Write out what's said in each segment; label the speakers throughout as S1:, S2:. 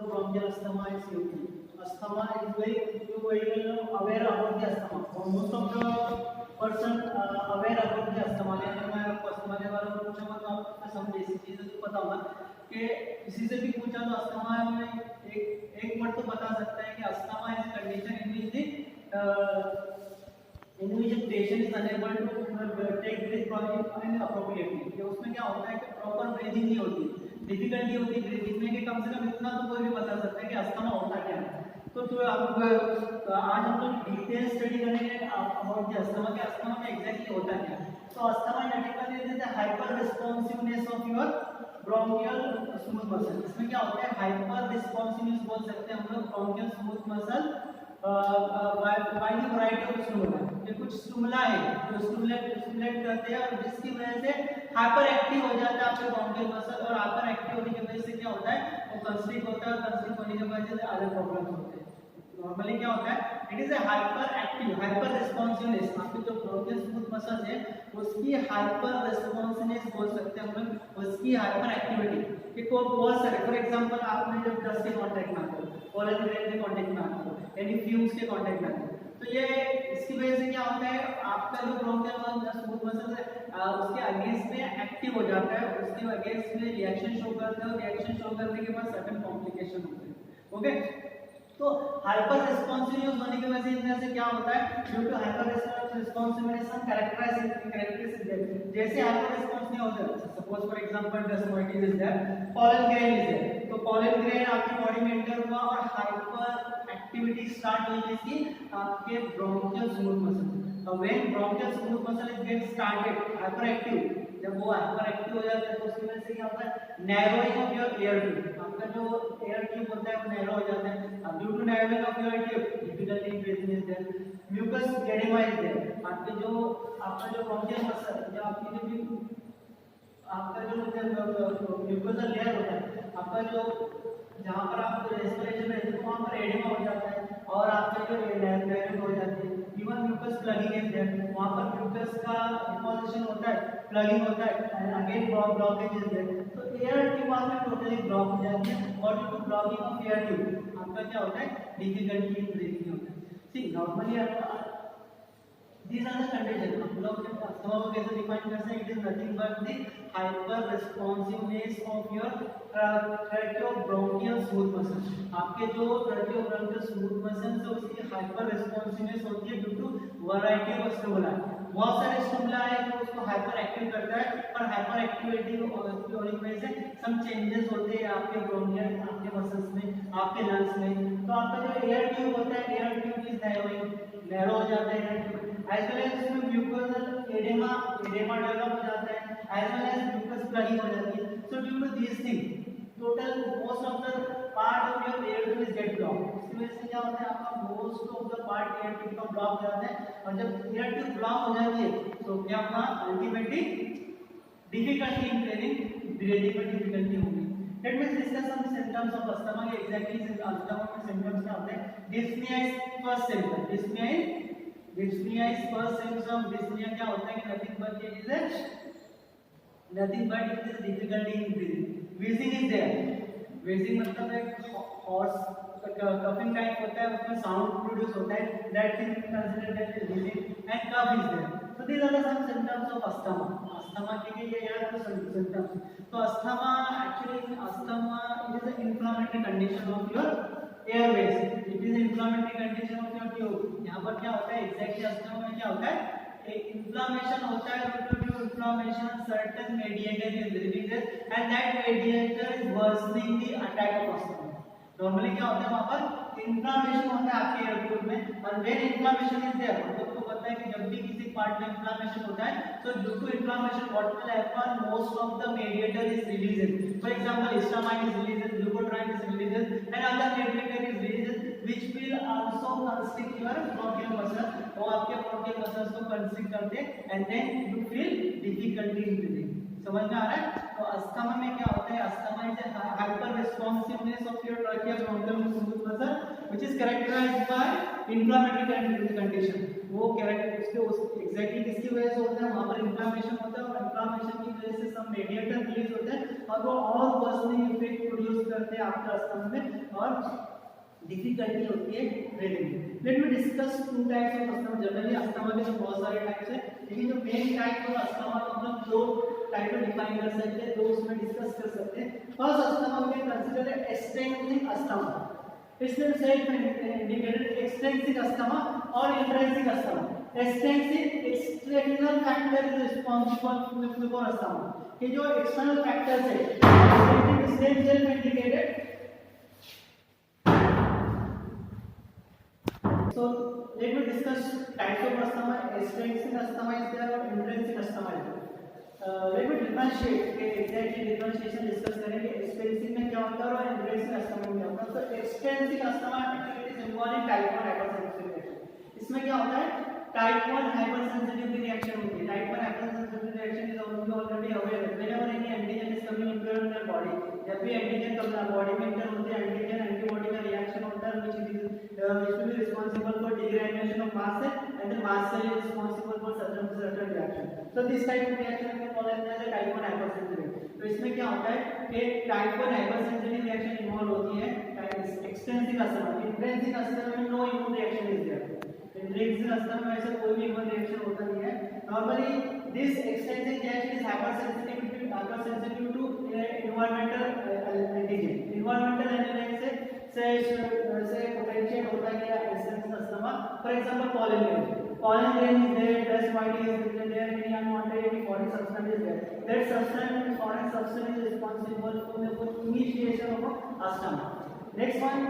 S1: bronchial asthma is COPD. Asthma is very well aware about the asthma. For most of the person aware about the asthma. यानी मैं आपको asthma के बारे में पूछूंगा तो आपको सब बेसिक चीजें तो पता होगा कि किसी से भी पूछा तो asthma में एक वर्ड तो बता सकता है कि asthma is a condition in which the patient is unable to take breath properly and appropriately. ये उसमें क्या होता है कि प्रॉपर ब्रीदिंग नहीं होती, डिफिकल्टी होती है ब्रीदिंग में, कि कम से कम इतना तो कोई भी बता सकता है कि अस्थमा होता क्या है। तो आज हम लोग डिटेल स्टडी करेंगे अबाउट द अस्थमा के अस्थमा में एग्जैक्टली होता क्या है। तो asthma typically is the hyper responsiveness of your bronchial smooth muscle. इसमें क्या होता है, हाइपर रिस्पांसिवनेस बोल सकते हैं हम लोग bronchial smooth muscle by the variety of stimuli. ये कुछ स्टिमुला है जो स्टिमुलेट करते हैं और जिसकी वजह से हाइपर एक्टिव हो जाता है आपके ब्रोंकियल मसल, और हाइपर एक्टिव होने की वजह से क्या होता है, वो कंस्ट्रिक्ट होता है, कंस्ट्रिक्ट होने की वजह से अदर प्रॉब्लम्स होते हैं। नॉर्मली क्या होता है, it is a hyper active hyper responsiveness, आपके जो ब्रोंकियल स्मूथ मसल है उसकी हाइपर रिस्पांसिवनेस बोल सकते हैं हम लोग, उसकी हाइपर एक्टिविटी कि को बहुत सारे, फॉर एग्जांपल आपने जब डस्ट के कांटेक्ट में आते हो, पोलन ग्रेन के कांटेक्ट में आते हो, यानी फ्यूम्स के कांटेक्ट में आते हो, तो ये इसकी वजह से क्या होता है, आपका जो ब्रोंकियल स्मूथ मसल है उसके अगेंस्ट में एक्टिव हो जाता है, उसके अगेंस्ट में रिएक्शन शो करता है, रिएक्शन शो करने के बाद सर्टेन कॉम्प्लिकेशन होते हैं। ओके, तो हाइपर रिस्पांसिव होने की वजह से इनमें से क्या होता है, due to hyper responsiveness some characteristics, जैसे हाइपर रिस्पांस नहीं होता, suppose for example dust mites is there, pollen grain is there, तो पोलन ग्रेन आपकी बॉडी में एंटर हुआ और हाइपर एक्टिविटी स्टार्ट हुई इसकी आपके bronchial smooth muscle. When bronchial smooth muscle is get started hyper active, जब वो हाइपर एक्टिव हो जाता है तो उसकी वजह से क्या होता है, narrowing of your air tube, आपका जो एयर ट्यूब होता है वो नैरो हो जाता है। Due to narrowing of your tube difficulty in breathing is there, mucus oedema is there, आपका जो ब्रोंकियल मसल जो आपका जो म्यूकोसल लेयर होता है, आपका जो जहाँ पर आप रेस्पिरेशन रहती है वहाँ पर एडेमा हो जाता है और आपका जो नैरोइंग हो जाती है। Even mucus plugging is there, वहाँ पर म्यूकस का डिपोजिशन होता है, प्लगिंग होता है, and again blockage is there, तो एयर ट्यूब आपका टोटली ब्लॉक हो जाती है और due to blocking of air tube आपका क्या होता है, डिफिकल्टी इन ब्रीथिंग होता है। See normally these are the conditions हम लोग अस्थमा को कैसे डिफाइन करते हैं, it is nothing but the hyper responsiveness of your tracheobronchial smooth muscle, आपके जो ट्रैकियोब्रोंकियल स्मूथ मसल है उसकी हाइपर रिस्पांसिवनेस होती है ड्यू टू वैरायटी ऑफ स्टिमुला। बहुत सारे स्टिमुला है जो उसको हाइपर एक्टिव करता है, पर हाइपर एक्टिविटी होने की वजह से सम चेंजेस होते हैं आपके ब्रोंकियल, आपके मसल्स में, आपके लंग्स में। तो आपका जो एयर ट्यूब होता है, एयर ट्यूब इज नैरो हो जाता है air tube, as well as इसमें म्यूकोसल एडेमा डेवलप हो जाता है, as well as mucus plugging हो जाती है। So due to these things, total most of the part of your air tube is get blocked। इसकी वजह से क्या होता है, आपका most of the part air tube का ब्लॉक हो जाता है, और जब air tube ब्लॉक हो जाती है तो क्या होगा, अल्टीमेटली डिफिकल्टी इन ब्रीथिंग में डिफिकल्टी होगी। Let me discuss some symptoms of asthma के exactly asthma के symptoms क्या होते हैं। Dyspnea is first symptom, dyspnea is first symptom। dyspnea क्या होता है कि nothing but it is difficulty in breathing। wheezing is there, wheezing मतलब एक hoarse coughing टाइप होता है, उसमें साउंड प्रोड्यूस होता है, that thing is considered as wheezing, and cough is there। so these are the some symptoms of asthma के लिए यार तो symptoms। तो asthma actually asthma it is an inflammatory condition of your airways, it is inflammatory condition of your tube। यहाँ पर क्या होता है एग्जैक्टली अस्थमा में क्या होता है, एक इन्फ्लेमेशन होता है, due to inflammation certain mediator is released and that mediator is worsening the attack of asthma. Normally क्या होता है, वहाँ पर इन्फ्लेमेशन होता है आपके एयर ट्यूब में, और व्हेन इन्फ्लेमेशन इज देयर, हम लोग को पता है कि जब भी किसी पार्ट में इन्फ्लेमेशन होता है तो due to inflammation what will happen, most of the mediator is released. For example histamine is released, leukotriene is released and other mediator is released which will also constrict your bronchial muscle, वो आपके bronchial muscles को constrict करते हैं and then you feel difficulty in breathing। समझ में आ रहा है। तो अस्थमा में क्या होता है, asthma is a hyper responsiveness of your tracheobronchial smooth muscle which is characterized by inflammatory condition। वो कैरेक्टर उसके एग्जैक्टली किसकी वजह से होता है, वहाँ पर इन्फ्लेमेशन होता है और इन्फ्लेमेशन की वजह से सब मेडिएटर रिलीज होते हैं और वो और वर्सनिंग इफेक्ट प्रोड्यूस करते हैं आपके अस्थमा में, और डिफिकल्टी होती है ब्रीदिंग में। Late me discuss two types of asthma. Generally asthma के तो बहुत सारे टाइप्स हैं, लेकिन जो मेन टाइप ऑफ अस्थमा को हम लोग दो टाइप में डिफाइन कर सकते हैं, दो उसमें डिस्कस कर सकते हैं। First asthma we can consider extensive asthma. इसमें सेल्फ इंडिकेटेड एक्सटेंसिव अस्थमा और intrinsic asthma. Extensive external factor is responsible for asthma, कि जो एक्सटर्नल फैक्टर्स है extensive self indicated. So let me discuss types of asthma. Extrinsic asthma is there और intrinsic asthma is there. Let me differentiate के exactly differentiation discuss करेंगे। Extrinsic में क्या होता है और intrinsic asthma में क्या होता है। तो extrinsic asthma actually is involved in type 1 hypersensitivity reaction. इसमें क्या होता है, type 1 hypersensitivity reaction होती है। Type 1 hypersensitivity reaction is already aware whenever any antigen is coming into your body, जब भी एंटीजन बॉडी में इंटर होते हैं, एंटीजन एंटीबॉडी का रिएक्शन होता है which will be responsible for degranulation of mast cell, and the mast cell is responsible for certain reaction. So this type of reaction we call as a type 1 hypersensitivity. तो इसमें क्या होता है कि type 1 hypersensitivity reaction involve होती है extensive asthma. Intrinsic asthma में no immune reaction is there. Intrinsic asthma में ऐसा कोई भी इम्यून रिएक्शन होता नहीं है। Normally this extensive reaction is hypersensitive to environmental antigen. Environmental antigen से potentiate होता है क्या extensive asthma. For example pollen grain is there, dust mite is there, any unwanted any foreign substance is there. That substance, foreign substance is responsible for initiation of asthma. Next one,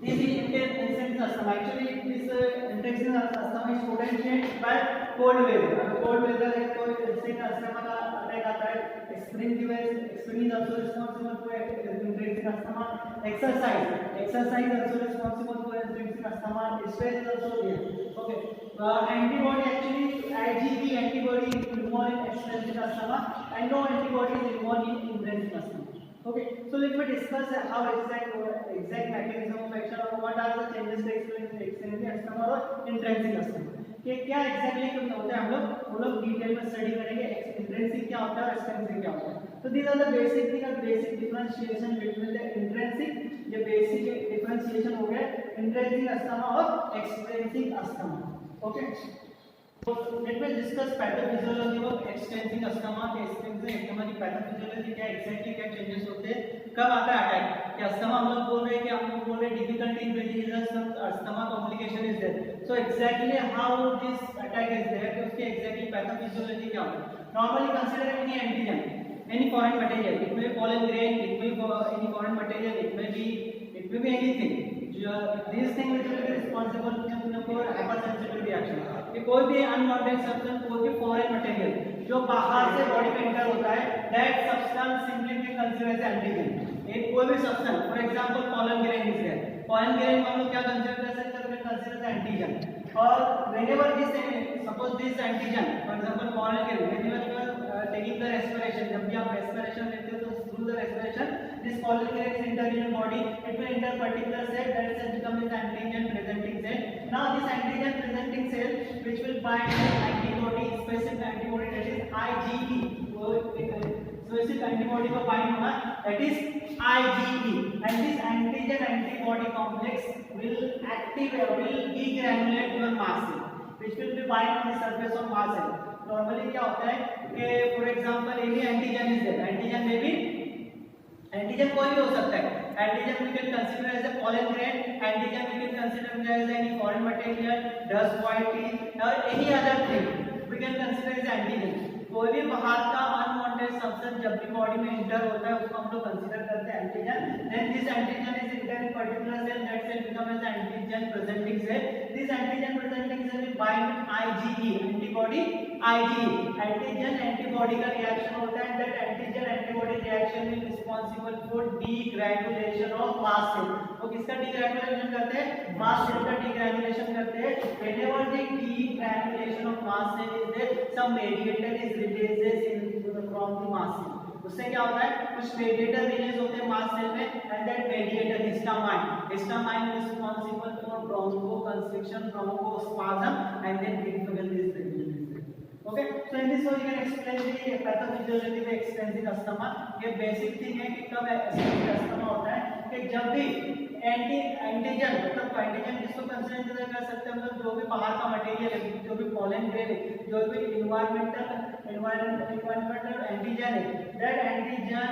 S1: this is intensive asthma. Actually this intensive asthma is potentiated by cold weather. cold weather है तो intensive asthma का attack आता है। spring is also responsible for intensive asthma. Exercise is also responsible for intensive asthma. Stress is also there. Okay, antibody actually IgG antibody is involved in extensive asthma and no antibody is involved in intensive asthma. Okay, so let me discuss how exact mechanism of action or what are the changes to experience extensive asthma और intrinsic asthma। कि क्या exactly क्या होता है हम लोग detail में study करेंगे। इंट्रिंसिक क्या होता है और एक्सटेंसिव क्या होता है। तो this are the basic differentiation between the intrinsic, ये बेसिक डिफरेंशिएशन हो गया इंट्रिंसिक अस्थमा और एक्सटेंसिव अस्थमा। ओके, तो let me discuss pathophysiology of extensive asthma. के एक्सटेंसिव अस्थमा की पैथोफिजियोलॉजी क्या एग्जैक्टली क्या चेंजेस होते हैं, कब आता है अटैक। कि अस्थमा हम लोग बोल रहे हैं कि हम लोग बोल रहे हैं difficulty in breathing, some asthma complication is there. So exactly how this attack is there, कि उसकी एग्जैक्टली पैथोफिजियोलॉजी क्या होता है। Normally consider any antigen, any foreign material, it may be pollen grain, it may be any foreign material, it may be anything. These things which will be responsible for hypersensitivity reaction. कि कोई भी unwanted substance, कोई भी foreign material जो बाहर से body में enter होता है, that substance simply be considered as antigen. एक कोई भी substance, for example pollen grain is there, pollen grain हम लोग क्या कंसीडर कर सकते हैं, कंसीडर एज एंटीजन। और whenever this suppose this antigen, for example pollen grain, whenever you are taking the respiration, जब भी आप respiration लेते हो तो through the respiration this pollen grain is enter in your body, it will enter particular cell, that cell becomes an antigen presenting cell. Now this antigen presenting cell which will bind antibody, specific antibody, that is IgE, specific antibody को bind होना, that is IgE, and this antigen antibody complex will activate, will degranulate your mast cell, which will be bind on the surface of mast cell. Normally क्या होता है कि for example any antigen is there, antigen में भी antigen कोई भी हो सकता है। Antigen we can consider as a pollen grain, antigen we can consider as any foreign material, dust mite और any other thing we can consider as antigen. कोई भी बाहर का अनवांटेड सब्सटेंस जब भी बॉडी में इंटर होता है उसको हम लोग कंसीडर करते हैं antigen. Then this antigen is enter in particular cell, that cell become as antigen presenting cell. This antigen presenting cell will bind IgE, antibody IgE, antigen antibody का रिएक्शन होता है, that antigen antibody reaction is responsible for degranulation of mast cell. तो किसका डीग्रैनुलेशन करते हैं, mast cell का degranulation करते हैं। Whenever the degranulation of mast cell is there, some mediator is releases in from the mast cell. उससे क्या होता है, कुछ मेडिएटर रिलीज होते हैं मास्ट सेल में, and that mediator histamine is responsible for bronchoconstriction, bronchospasm and then difficulties. Okay, so in this way you can explain the pathophysiology of extensive asthma. ये basic thing है कि कब extensive asthma होता है, कि जब भी एंटीजन मतलब एंटीजन किसको कंसीडर कर सकते हैं, मतलब जो भी बाहर का मटेरियल है, जो भी पॉलन ग्रेन है, जो भी environmental antigen है, that antigen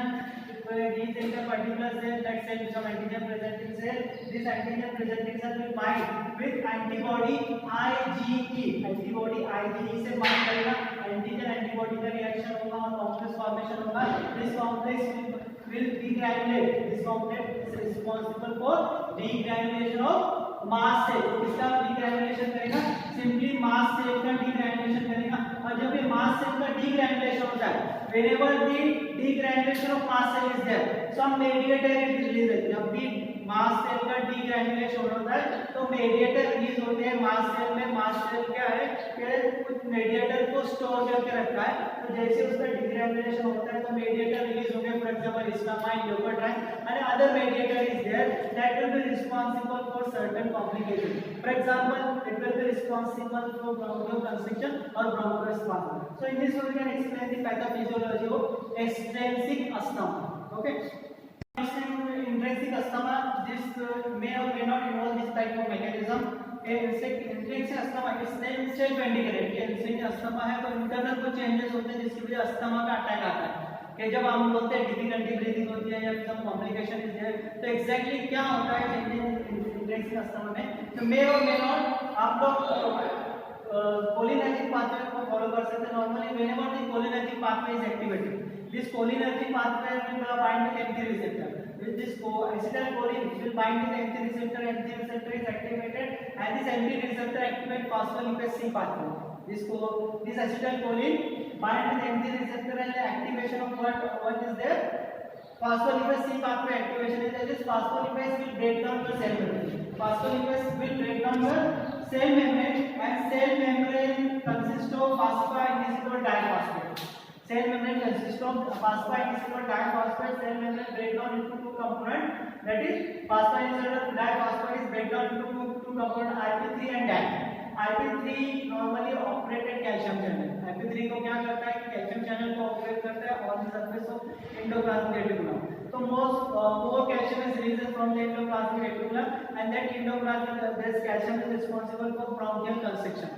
S1: is in the particular cell, that cell is some antigen presenting cell. This antigen presenting cell will bind with antibody IgE. antibody IgE से bind करेगा, antigen antibody का reaction होगा और complex formation होगा. This complex will degranulate. This complex is responsible for degranulation of mass cell. किसका degranulation करेगा? Simply mass cell का degranulation करेगा. और जब ये mass cell का degranulation होता है, whenever the degranulation of mass cell is there, some mediator is released. जब भी mass cell का degranulation होता है तो mediator release होते हैं mass cell में. mass cell क्या है कि कुछ mediator को store करके रखता है, तो जैसे उसका degranulation होता है तो mediator release होंगे. For example, histamine, leukotriene and other mediator is there that will be responsible for certain complications. For example, it will be responsible for bronchoconstriction or bronchospasm. So in this way we can explain the pathophysiology of extrinsic asthma. Okay. Intrinsic asthma, this may or may not involve this type of mechanism. Intrinsic asthma is self indicated. Intrinsic asthma है तो internal कुछ changes होते हैं जिसकी वजह asthma का attack आता है. कि जब हम बोलते हैं डिफिकल्टी ब्रीथिंग होती है या सम कॉम्प्लिकेशन इज देयर, तो एग्जैक्टली क्या होता है इंट्रेंसिक अस्थमा में. तो मे और मे नॉट आप लोग कोलिनर्जिक पाथवे को फॉलो कर सकते हैं. Normally whenever the cholinergic pathway is activated, this cholinergic pathway will bind with MC receptor. With this acetylcholine will bind with MC receptor. MC receptor is activated and this MC receptor activate phospholipase C pathway. This acetylcholine bind with MC receptor and the activation of what is there? Phospholipase C pathway activation is there. This phospholipase will break down the cell membrane. Phospholipase will break down the cell membrane and cell membrane consists of phosphoinositol diphosphate. Cell membrane consists of phosphoinositol diphosphate. Cell membrane break down into two components, that is phosphoinositol diphosphate is break down into two components, IP3 and DAC. IP3 normally operated calcium channel. IP3 को क्या करता है कि calcium channel को operate करता है on the surface of endoplasmic reticulum. तो more calcium is released from the endoplasmic reticulum and that endoplasmic this calcium is responsible for bronchial constriction.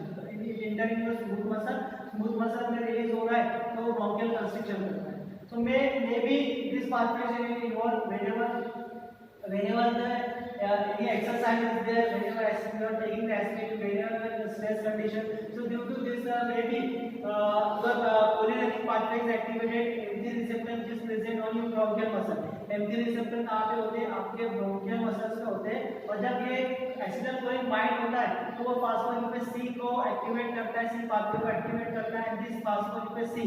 S1: Entering the smooth muscle में release हो रहा है तो वो bronchial constriction करता है. So maybe this pathway is involved whenever the any exercise is there, whenever you are taking the aspirin, whenever the stress condition. So due to this maybe the cholinergic pathway is activated. MC receptor is present on your bronchial muscle. MC receptor कहाँ पे होते हैं? आपके bronchial muscles में होते हैं. और जब ये acetylcholine bind होता है तो वो phospholipase C को एक्टिवेट करता है, C pathway को एक्टिवेट करता है. दिस phospholipase C,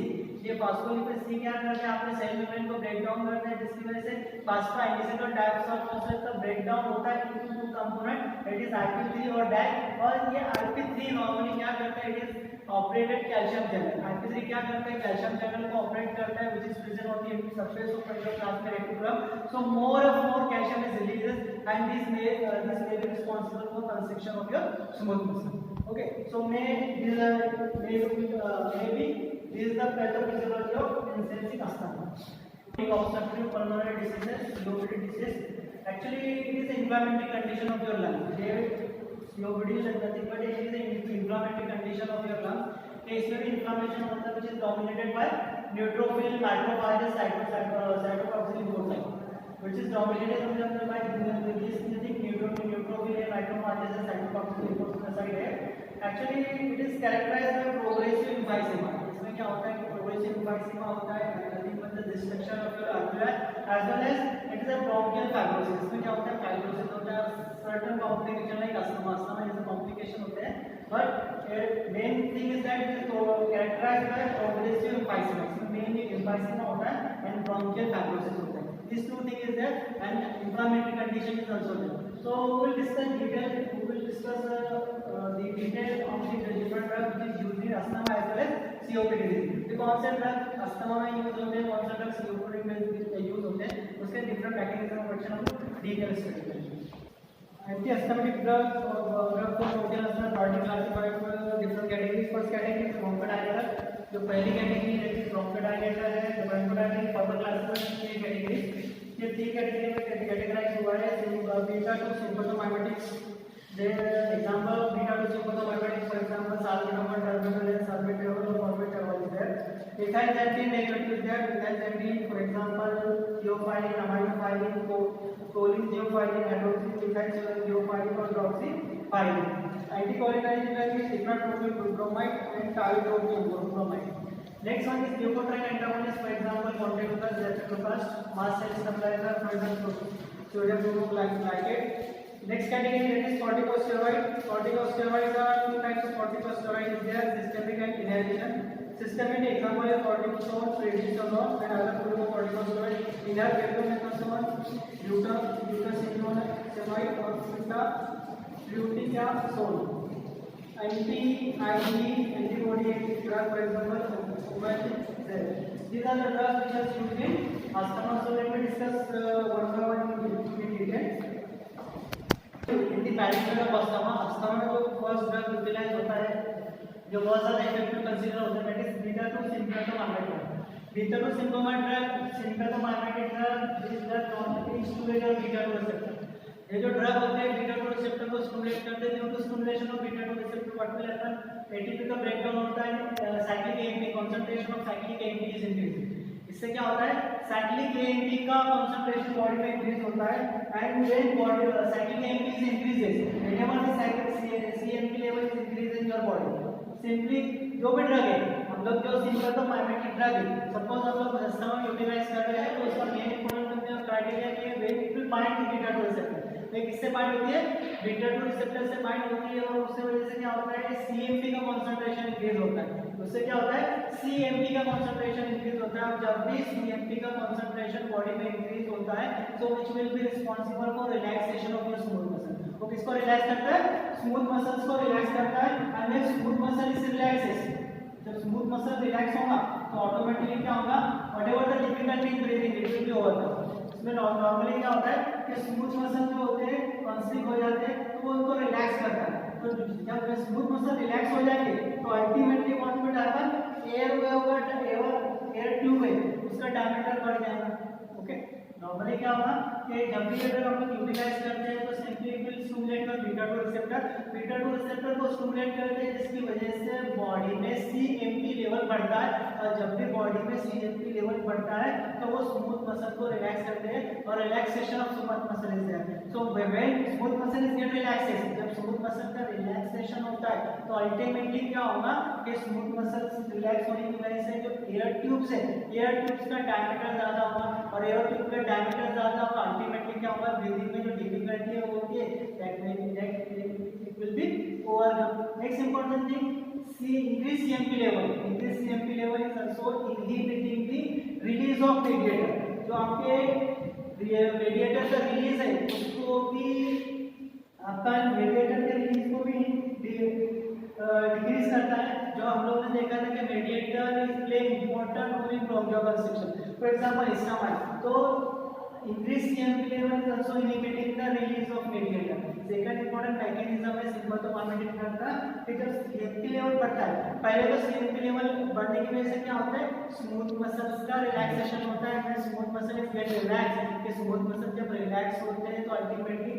S1: ये phospholipase C क्या करता है? आपके सेल मेम्ब्रेन को ब्रेक डाउन करता है, जिसकी वजह से phosphoinositol diphosphate का ब्रेक डाउन होता है into two component, that is IP3 और DAC. और ये IP3 नॉर्मली क्या करता है? It is operated calcium channel. IP3 क्या करता है? कैल्शियम चैनल को ऑपरेट करता है, which is present on the surface of endoplasmic reticulum. So more calcium is released and this may be responsible for constriction of your smooth muscle. Okay, so maybe this is the pathophysiology of intrinsic asthma. Obstructive pulmonary diseases, COPD disease. Actually, it is an inflammatory condition of your lung. COPD is nothing but it is an inflammatory condition of your lung. इसमें भी inflammation होता है, which is dominated by neutrophil, macrophage, cytokine lymphocyte, which is dominated by this neutrophil and macrophages and cytokine lymphocyte है. Actually, it is characterized by progressive emphysema. इसमें क्या होता है कि progressive emphysema होता है, nothing but the destruction of your alveoli, as well as it is a bronchial fibrosis. इसमें क्या होता है? Fibrosis होता है. Certain complication like asthma जैसे complication होते हैं, but main thing is that it is characterized by progressive emphysema. इसमें mainly emphysema होता है and bronchial fibrosis होता है. These two things is there and inflammatory condition is also there. So we will discuss the detail of the different drugs which is used in asthma as well as COPD disease. The concept drug asthma में use होते हैं, कौन सा drug COPD में use होते हैं, उसके different mechanism of action हम डिटेल स्टडी करेंगे. Anti-asthmatic drugs for bronchial asthma are classified into different categories. First category is bronchodilator. जो पहली कैटेगरी है bronchodilator है. bronchodilator further classified into three categories.
S2: ये तीन कैटेगरी में कैटेगराइज हुआ है, beta two sympathomimetics. Example beta two sympathomimetics, for example salbutamol, terbutaline, salbutamol और formoterol is there. Ethylxanthine derivative is there, ethylxanthine for example theophylline, aminophylline, choline theophylline, hydroxy ethyl theophylline और doxofylline. Anticholinergic drug is imipropyl bromide and tiotropium bromide. Next one is leukotriene antagonist, for example montelukast, zethrucast, mast cell stabilizer, for example sodium bromoglycate. Next category that is corticosteroid. Corticosteroids are two types of corticosteroids is there, systemic and inhalation. Systemic example is cortisone, prednisolone and other glucocorticosteroids. Inhaled dexamethasone, glucosamine or fluticasone. Anti-IgE antibody drug, for example Omeprazole. These are the drugs which are used in asthma. So let me discuss one by one in detail. In the parameter of asthma, asthma में जो first drug utilize होता है, जो बहुत ज़्यादा effective consider होता है, that is beta 2 symptomatic. Beta 2 symptomatic drug, this drug normally stimulates beta 2 receptor. ये जो ड्रग होते हैं बीटा 2 रिसेप्टर को स्टिमुलेट करते हैं, due to stimulation of beta 2 receptor what will happen, ATP का ब्रेकडाउन होता है, cyclic AMP concentration of cyclic AMP is increase. इससे क्या होता है, साइक्लिक एएमपी का कंसंट्रेशन बॉडी में इंक्रीज होता है and when body cyclic AMP is increases, whenever the cyclic CMP level is increase in your body, simply जो भी ड्रग है, हम लोग जो सिम्पथोमाइमेटिक ड्रग है, सपोज हम लोग अस्थमा में यूटिलाइज कर रहे हैं, तो उसका मेन इंपॉर्टेंट क्राइटेरिया ये है when it will bind to beta 2 receptor. किससे बाइंड होती है, बीटा 2 रिसेप्टर से बाइंड होती है और उससे वजह से क्या होता है, सीएमपी का कंसंट्रेशन इंक्रीज होता है। उससे क्या होता है, सीएमपी का कंसंट्रेशन इंक्रीज होता है। जब भी सीएमपी का कंसंट्रेशन बॉडी में इंक्रीज होता है तो which will be responsible for relaxation of your smooth muscle. वो किसको रिलैक्स करता है, स्मूथ मसल्स को रिलैक्स करता है। And when smooth muscle is relaxes, जब स्मूथ मसल रिलैक्स होगा तो ऑटोमेटिकली क्या होगा, whatever the difficulty in breathing it will be overcome. इसमें नॉर्मली क्या होता है कि स्मूथ मसल जो होते हैं कॉन्स्ट्रिक्ट हो जाते हैं तो वो उनको रिलैक्स करता है। तो जब स्मूथ मसल रिलैक्स हो जाएंगे तो ultimately what will happen, air wave का एयर ट्यूब है उसका डायमीटर बढ़ जाएगा। ओके, नॉर्मली क्या होगा कि जब भी अगर हम लोग यूटिलाइज करते हैं तो simply it will stimulate the beta 2 receptor. Beta 2 receptor को स्टिमुलेट करते हैं जिसकी वजह से बॉडी में सीएमपी लेवल बढ़ता है और जब भी बॉडी में सीएमपी लेवल बढ़ता है तो वो स्मूथ मसल को रिलैक्स करते हैं और relaxation of smooth muscle is there. So when smooth muscle is get relaxation, जब स्मूथ मसल का रिलैक्सेशन होता है तो अल्टीमेटली क्या होगा कि स्मूथ मसल रिलैक्स होने की वजह से जो एयर ट्यूब्स है, एयर ट्यूब्स का डायमीटर ज्यादा होगा और एयर ट्यूब का डायमीटर ज्यादा होगा, अल्टीमेटली क्या होगा, ब्रीथिंग में जो डिफिकल्टी है वो होती है it will be overcome. Next important thing, increase CMP level. Increase CMP level is also inhibiting the release of radiator. जो आपके रेडिएटर का रिलीज है उसको भी, आपका रेडिएटर के रिलीज को भी डिक्रीज करता है। जो हम लोग ने देखा था कि mediator is play important role in bronchioconstriction, for example histamine. तो increase CMP level is also inhibiting the release of mediator. Second important mechanism है सिम्पथोमाइमेटिक ड्रग का कि जब CMP लेवल बढ़ता है, पहले तो CMP लेवल बढ़ने की वजह से क्या होता है, स्मूथ मसल्स का रिलैक्सेशन होता है। When smooth muscle is gate relax, कि स्मूथ मसल जब रिलैक्स होते हैं तो अल्टीमेटली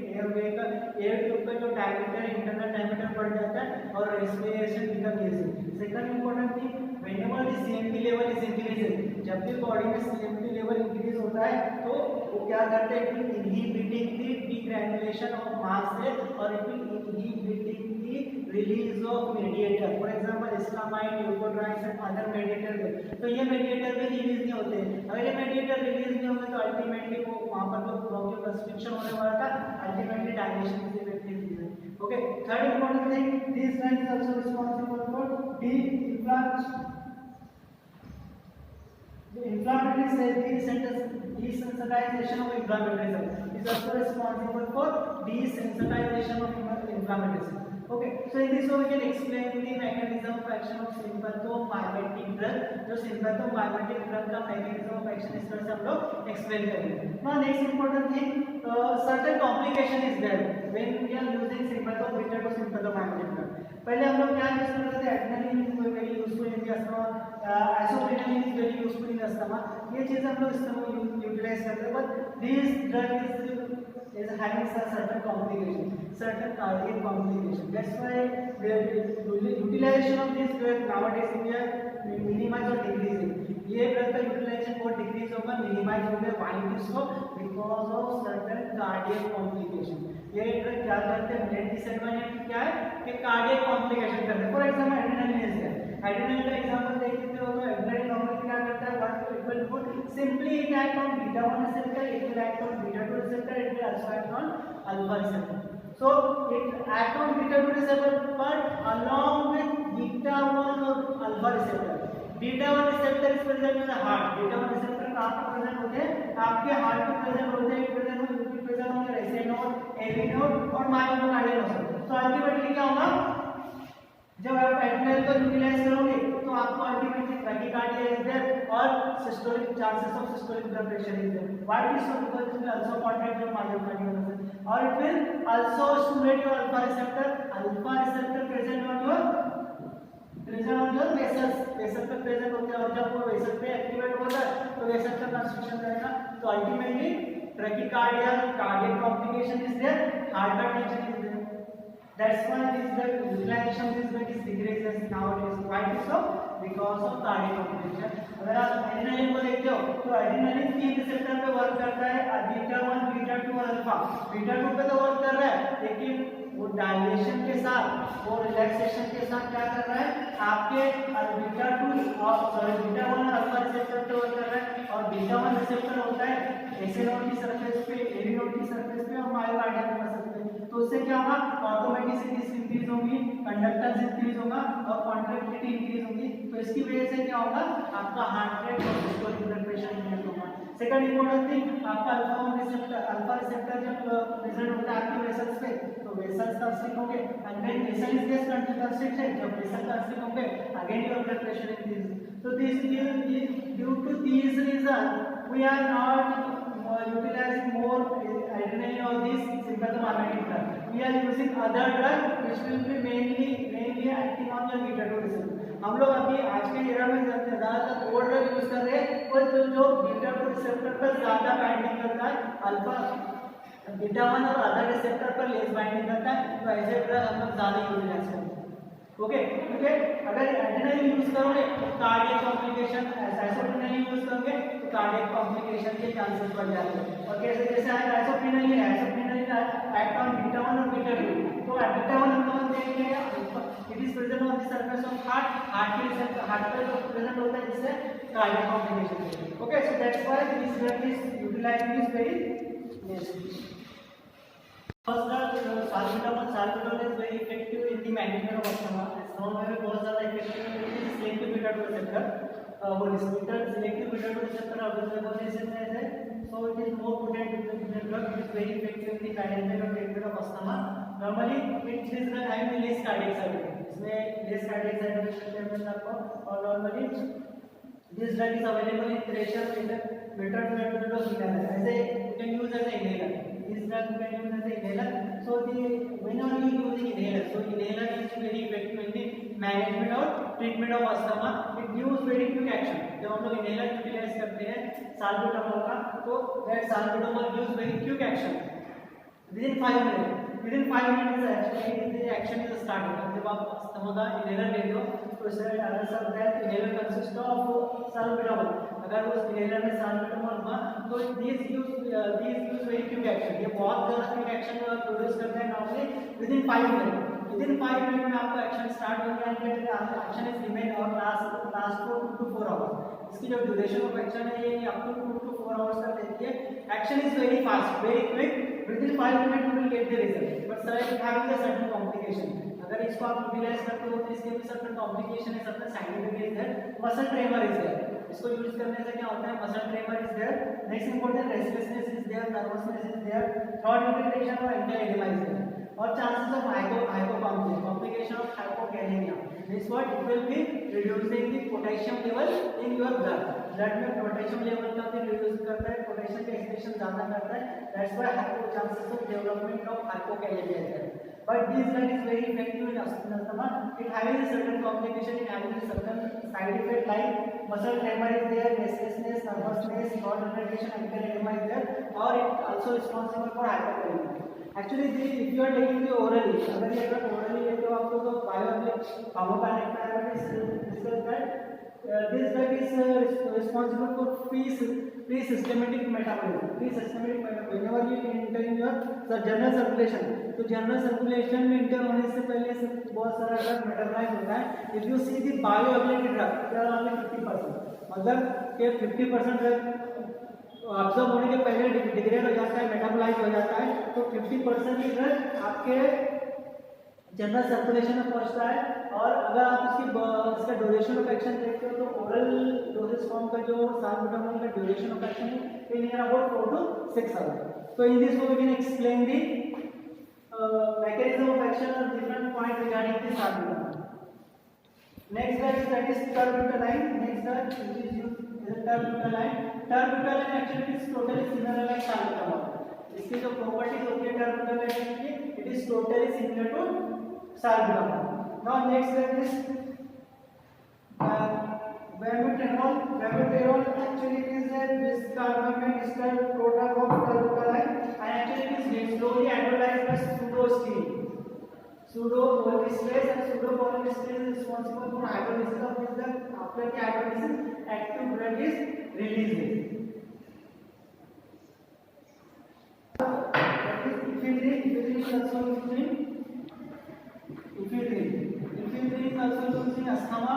S2: एयर ट्यूब का जो डायमीटर, इंटरनल डायमीटर बढ़ जाता है और respiration become easy. Second important thing, whenever the CMP level is increasing, जब भी बॉडी में CMP लेवल इंक्रीज होता है तो वो क्या करते हैं, it will inhibiting the degranulation of mast cell और it will inhibiting the release of mediator, for example histamine, leukotrienes and other mediator. तो ये मेडिएटर भी रिलीज नहीं होते। अगर ये मेडिएटर रिलीज नहीं होंगे तो अल्टीमेटली वो वहां पर जो ब्रोंकियोकंस्ट्रिक्शन होने वाला था, ultimately dilation is effective. Okay, third important thing, this drug is also responsible for desensitization of inflammatory cells. Is also responsible for desensitization of inflammatory cells. Okay, so in this way we can explain the mechanism of action of sympathomimetic drug. जो sympathomimetic drug का mechanism of action इस तरह से हम लोग explain करेंगे. Now next important thing, certain complication is there when we are using sympathomimetic to sympathomimetic drug. पहले हम लोग क्या यूज करते थे, adrenaline is very useful in the asthma, isoprenaline is very useful in asthma. ये चीज हम लोग यूटिलाइज करते हैं, but this drug is having certain complication, certain cardiac complication. That's why the utilization of this drug nowadays we are minimize or decreasing. ये drug का utilisation बहुत decrease होगा, मिनिमाइज हो गया. Why this so? Because of certain cardiac complication. ये drug क्या करते हैं, मेन डिसएडवांटेज क्या है कि कार्डियक कॉम्प्लिकेशन करते हैं. फॉर एग्जांपल एड्रेनालिन है, एड्रेनालिन का एग्जांपल देख लेते हो. तो एड्रेनालिन नॉर्मली क्या करता है, what it will do, simply it act on beta 1 receptor, it will act on beta 2 receptor, it will also act on alpha receptor. So it act on beta 2 receptor but along with beta 1 or alpha receptor. Beta 1 receptor is present in the heart. Beta 1 receptor कहाँ पर present होते हैं, आपके heart में present होते हैं. present होंगे ऐसे नोड, एवी नोड और मायोकार्डियल नोड. तो अल्टीमेटली क्या होगा, जब आप एड्रेनालिन को यूटिलाइज करोगे तो आपको अल्टीमेटली ब्रैकीकार्डिया इज देयर और systolic chances of systolic blood pressure is there. Why is so? Because it will also contract your myocardial और it will also stimulate your alpha receptor present on your vessels. Vessel पे present होते हैं और जब वो vessel पे activate होता है तो वेसल का कंस्ट्रक्शन करेगा. तो ultimately bradycardia, cardiac complication is there, heart का tension is there. That's why this drug utilization this drug is decreases nowadays. Why is so? Because of cardiac complication. अगर आप एड्रेनालिन को देखते हो तो एड्रेनालिन 3 रिसेप्टर पे वर्क करता है, बीटा 1, बीटा 2 और अल्फा. बीटा 2 पे तो वर्क कर रहा है लेकिन वो डायलेशन के साथ, वो रिलैक्सेशन के साथ क्या कर रहा है, आपके बीटा 2 और बीटा 1 और अल्फा रिसेप्टर पे वर्क कर रहा है. और बीटा 1 रिसेप्टर होता है एसी नोड की सरफेस पे, एवी नोड की सरफेस पे और मायोकार्डिया की सरफेस पे. तो उससे क्या होगा, ऑटोमेटिसिटी इंक्रीज होगी, कंडक्टेंस इंक्रीज होगा और कॉन्ट्रैक्टिलिटी इंक्रीज होगी. तो इसकी वजह से क्या होगा, आपका हार्ट रेट और सिस्टोलिक ब्लड प्रेशर इंक्रीज होगा. सेकंड इंपॉर्टेंट थिंग, आपका अल्फा रिसेप्टर जब प्रेजेंट होता है आपके वेसल्स पे तो वेसल्स कंस्ट्रिक्ट होंगे. And when vessel is get constricted, जब वेसल कंस्ट्रिक्ट होंगे again your blood pressure increase. So this due to these reasons we are not utilizing more adrenaline or this sympathomimetic drug. We are using other drug which will be mainly acting on your beta 2 receptor. हम लोग अभी आज के era में ज़्यादातर वो drug use कर रहे हैं वो जो बीटा 2 रिसेप्टर पर ज़्यादा बाइंडिंग करता है, अल्फा बीटा 1 और अदर रिसेप्टर पर लेस बाइंडिंग करता है. तो ऐसे ड्रग हम लोग ज़्यादा यूटिलाइज करते हैं. Okay okay. अगर एड्रेनालिन यूज करोगे तो कार्डियक कॉम्प्लिकेशन, आइसोप्रेनालिन यूज करोगे तो कार्डियक कॉम्प्लिकेशन के चांसेस बढ़ जाते हैं. और कैसे जैसे आइसोप्रेनालिन एक्ट ऑन बीटा 1 और बीटा 2. तो बीटा 1 हम लोग देखेंगे it is present on the surface of heart के रिसेप्टर, हार्ट पे जो प्रेजेंट होता है जिससे cardiac complication. Okay, so that's why this drug is utilised is very necessary. First drug salbutamol is very effective in the management of asthma. It's known to be बहुत ज़्यादा effective in the selective beta 2 receptor. वो selective beta 2 receptor agonist है. So it is more potent in the drug. It is very effective in the management of treatment of asthma. Normally it is the having less cardiac side effects. इसमें less cardiac side effects मिलते हैं आपको. और normally this drug is available in pressure meter to dose inhaler. ऐसे you can use as an inhaler. This drug you can use as an inhaler. So whenever you using inhaler, so inhaler is very effective in the management or treatment of asthma. It gives very quick action. जब हम लोग inhaler utilize करते हैं salbutamol का, तो that salbutamol gives very quick action within 5 minutes. Within 5 minutes the action is started. जब आप asthma का inhaler लेते हो तो इसमें inhaler consists of salbutamol. अगर उस inhaler में salbutamol हुआ तो these gives very quick action. ये बहुत ज़्यादा quick action प्रोड्यूस करते हैं normally within 5 minutes. Within 5 minutes में आपका एक्शन स्टार्ट हो गया एंड एक्शन इज रिमेन और लास्ट फॉर 2 to 4 आवर्स. इसकी जो ड्यूरेशन ऑफ एक्शन है ये अप टू 2 to 4 आवर्स तक रहती है. Action is very fast, very quick. Within 5 minutes you will get the result. But sir, it having a certain complication. अगर इसको आप यूटिलाइज करते हो तो इसके भी certain complication है, certain scientific is there. Muscle tremor is there. इसको यूज करने से क्या होता है, muscle tremor is there. Next important restlessness is there, nervousness is there, throat irritation और angina is there. और chances of hypocalcemia, complication of hypokalemia. Means what? It will be reducing the potassium level in your blood. Blood में potassium level का भी reduce करता है, potassium का excretion ज़्यादा करता है. That's why chances of development of hypokalemia is there. but this drug is very effective in asthma. It having a certain complication, it having a certain side effect like muscle tremor is there, restlessness, nervousness, non-irritation, ankle edema is there, or it also responsible for hyperkalemia. Actually, if you are taking the orally, अगर ये drug orally है तो आपको तो pharmacokinetics discuss that this drug is responsible for pre-systematic metabolism. Pre-systematic metabolism. Whenever you enter in your general circulation, तो general circulation में inter होने से पहले से बहुत सारा ड्रग मेटाबोलाइज होता है. If you see the bioavailable drug they are only 50%. मतलब कि 50% ड्रग ऑब्जर्व होने के पहले डिग्रेड हो जाता है, मेटाबोलाइज हो जाता है. तो 50% ही ड्रग आपके जनरल सर्कुलेशन में पहुंचता है. और अगर आप इसका ड्यूरेशन ऑफ एक्शन देखते हो तो ओरल डोसेज फॉर्म का जो साल्बुटामोल का ड्यूरेशन ऑफ एक्शन है in about 4 to 6 hours. So in this way we can explain the mechanism of action of different points regarding the salbutamol. Next drug is that is terbutaline. Next drug which is used is terbutaline. Terbutaline actually is totally similar like salbutamol. इसकी जो properties होती है terbutaline की, it is totally similar to salbutamol. Now next drug is Vimeterol. Vimeterol actually is a biscarbonate ester prodrug of terbutaline, and actually it is slowly advertised as pseudostein. Pseudopolymerase and pseudopolymerase is responsible for hydrolysis of this drug. After the hydrolysis, active drug is released. Ephedrine is also used in ephedrine is also used in asthma,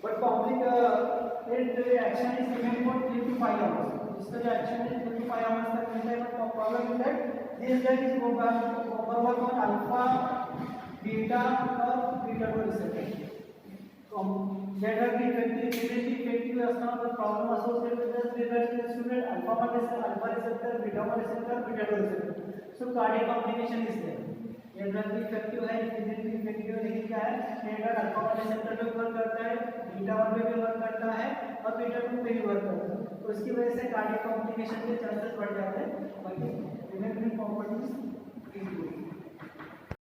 S2: but public action is given for 3 to 5 hours. इसका जो action है 3 to 5 hours तक मिलता है. but problem is that this drug is overwork on alpha, beta और beta 2 receptor. That drug is effective asthma, but problem associated with this drug is student alpha receptor, beta 1 receptor, beta 2 receptor. So cardiac complication is there. ये drug भी effective है, effective है, लेकिन क्या है ये drug alpha 1 receptor पे work करता है, बीटा 1 पे भी वर्क करता है और बीटा 2 पे भी वर्क करता है. तो इसकी वजह से कार्डियक कॉम्प्लिकेशन के चांसेस बढ़ जाते हैं. बाकी रिमेनिंग प्रॉपर्टीज